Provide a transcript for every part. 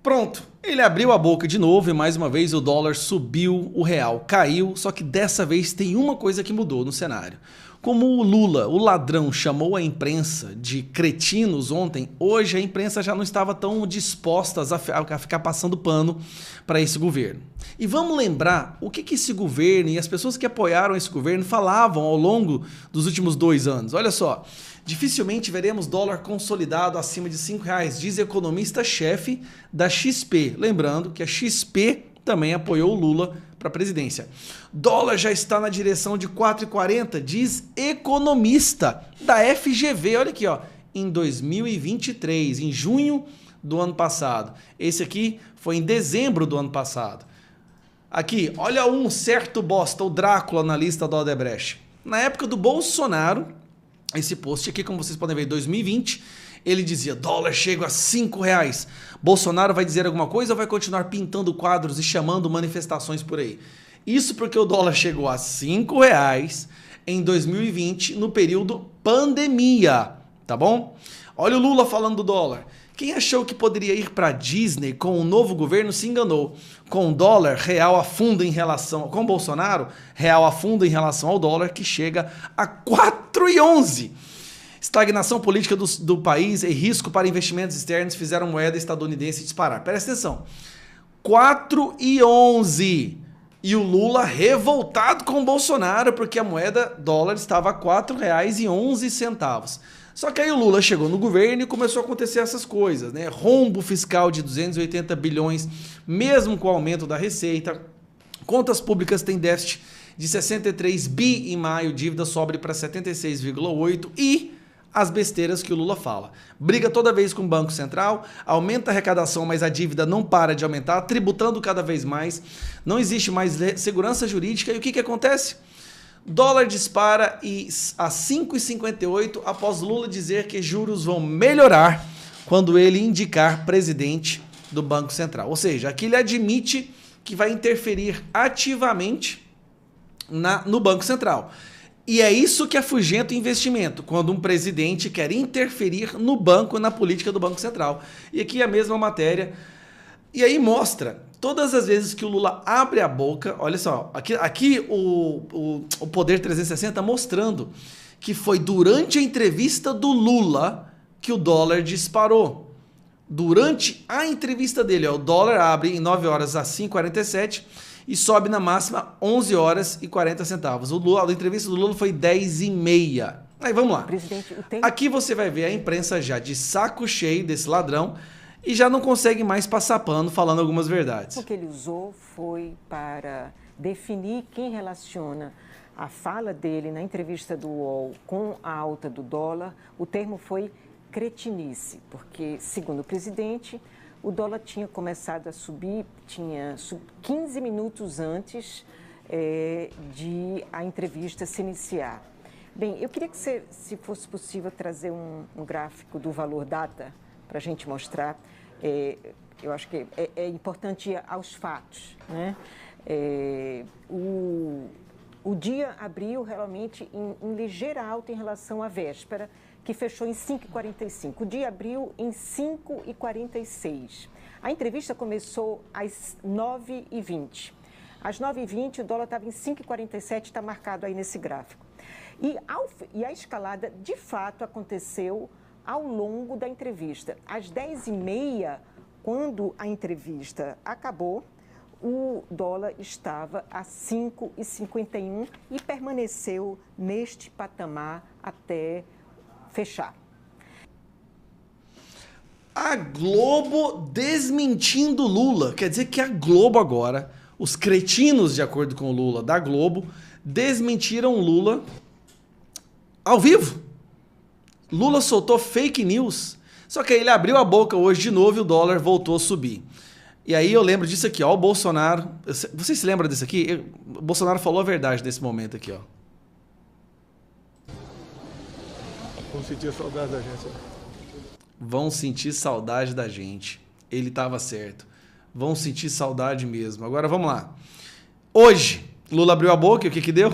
Pronto, ele abriu a boca de novo e mais uma vez o dólar subiu, o real caiu, só que dessa vez tem uma coisa que mudou no cenário. Como o Lula, o ladrão, chamou a imprensa de cretinos ontem, hoje a imprensa já não estava tão disposta a ficar passando pano para esse governo. E vamos lembrar o que esse governo e as pessoas que apoiaram esse governo falavam ao longo dos últimos 2 anos. Olha só, dificilmente veremos dólar consolidado acima de R$5, diz economista-chefe da XP. Lembrando que a XP também apoiou o Lula para a presidência. Dólar já está na direção de 4,40, diz economista da FGV. Olha aqui, ó, em 2023, em junho do ano passado. Esse aqui foi em dezembro do ano passado. Aqui, olha um certo bosta, o Drácula na lista da Odebrecht. Na época do Bolsonaro, esse post aqui, como vocês podem ver, em 2020, ele dizia, dólar chega a R$5. Bolsonaro vai dizer alguma coisa ou vai continuar pintando quadros e chamando manifestações por aí? Isso porque o dólar chegou a R$5 em 2020, no período pandemia, tá bom? Olha o Lula falando do dólar. Quem achou que poderia ir para Disney com o novo governo se enganou. Com o dólar, real afunda em relação... Com Bolsonaro, real afunda em relação ao dólar, que chega a 4,11. Estagnação política do país e risco para investimentos externos fizeram a moeda estadunidense disparar. Presta atenção. 4,11. E o Lula revoltado com o Bolsonaro porque a moeda dólar estava a R$4,11. Só que aí o Lula chegou no governo e começou a acontecer essas coisas, né? Rombo fiscal de 280 bilhões, mesmo com o aumento da receita. Contas públicas têm déficit de 63 bi em maio, dívida sobe para 76,8 e as besteiras que o Lula fala. Briga toda vez com o Banco Central, aumenta a arrecadação, mas a dívida não para de aumentar, tributando cada vez mais, não existe mais segurança jurídica. E o que acontece? Dólar dispara a 5,58 após Lula dizer que juros vão melhorar quando ele indicar presidente do Banco Central. Ou seja, aqui ele admite que vai interferir ativamente no Banco Central. E é isso que afugenta o investimento, quando um presidente quer interferir no banco e na política do Banco Central. E aqui a mesma matéria. E aí mostra, todas as vezes que o Lula abre a boca, olha só, aqui o Poder 360 mostrando que foi durante a entrevista do Lula que o dólar disparou. Durante a entrevista dele, ó, o dólar abre em 9 horas a 5,47 e sobe na máxima 11 horas e 40 centavos. A entrevista do Lula foi 10h30. Aí vamos lá. Aqui você vai ver a imprensa já de saco cheio desse ladrão e já não consegue mais passar pano falando algumas verdades. O que ele usou foi para definir quem relaciona a fala dele na entrevista do UOL com a alta do dólar. O termo foi cretinice, porque, segundo o presidente, o dólar tinha começado a subir, 15 minutos antes de a entrevista se iniciar. Bem, eu queria que, se fosse possível, trazer um gráfico do valor data para a gente mostrar. Eu acho que é importante ir aos fatos, né? O dia abriu realmente em ligeira alta em relação à véspera, que fechou em 5,45. O dia abriu em 5,46. A entrevista começou às 9h20. Às 9h20, o dólar estava em 5,47, está marcado aí nesse gráfico. E a escalada, de fato, aconteceu ao longo da entrevista. Às 10h30, quando a entrevista acabou, o dólar estava a 5,51 e permaneceu neste patamar até fechar. A Globo desmentindo Lula. Quer dizer que a Globo agora, os cretinos, de acordo com o Lula, da Globo, desmentiram Lula ao vivo. Lula soltou fake news. Só que aí ele abriu a boca hoje de novo e o dólar voltou a subir. E aí eu lembro disso aqui, ó, o Bolsonaro... Vocês se lembram disso aqui? O Bolsonaro falou a verdade nesse momento aqui, ó. Vão sentir saudade da gente. Vão sentir saudade da gente. Ele estava certo. Vão sentir saudade mesmo. Agora vamos lá. Hoje, Lula abriu a boca e o que deu?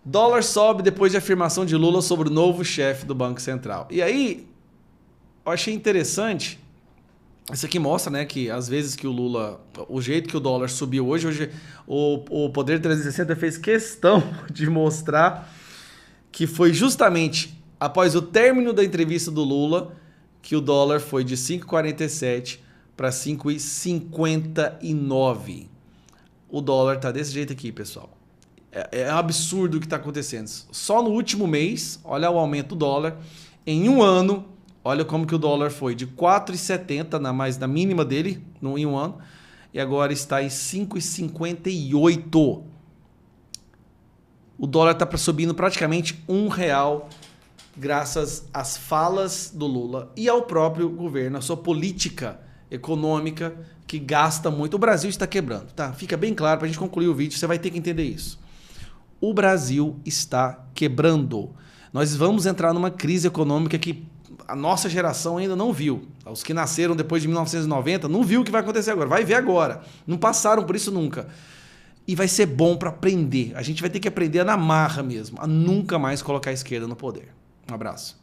Dólar sobe depois de afirmação de Lula sobre o novo chefe do Banco Central. E aí, eu achei interessante Isso aqui mostra, né, que às vezes que o Lula, o jeito que o dólar subiu hoje o Poder 360 fez questão de mostrar que foi justamente após o término da entrevista do Lula que o dólar foi de 5,47 para 5,59. O dólar tá desse jeito aqui, pessoal. É absurdo o que está acontecendo. Só no último mês, olha o aumento do dólar. Em um ano, olha como que o dólar foi de 4,70 na mínima dele em um ano e agora está em 5,58. O dólar está subindo praticamente R$1 graças às falas do Lula e ao próprio governo, a sua política econômica que gasta muito. O Brasil está quebrando, tá? Fica bem claro para a gente concluir o vídeo, você vai ter que entender isso. O Brasil está quebrando. Nós vamos entrar numa crise econômica que a nossa geração ainda não viu. Os que nasceram depois de 1990 não viu o que vai acontecer agora. Vai ver agora. Não passaram por isso nunca. E vai ser bom para aprender. A gente vai ter que aprender na marra mesmo, a nunca mais colocar a esquerda no poder. Um abraço.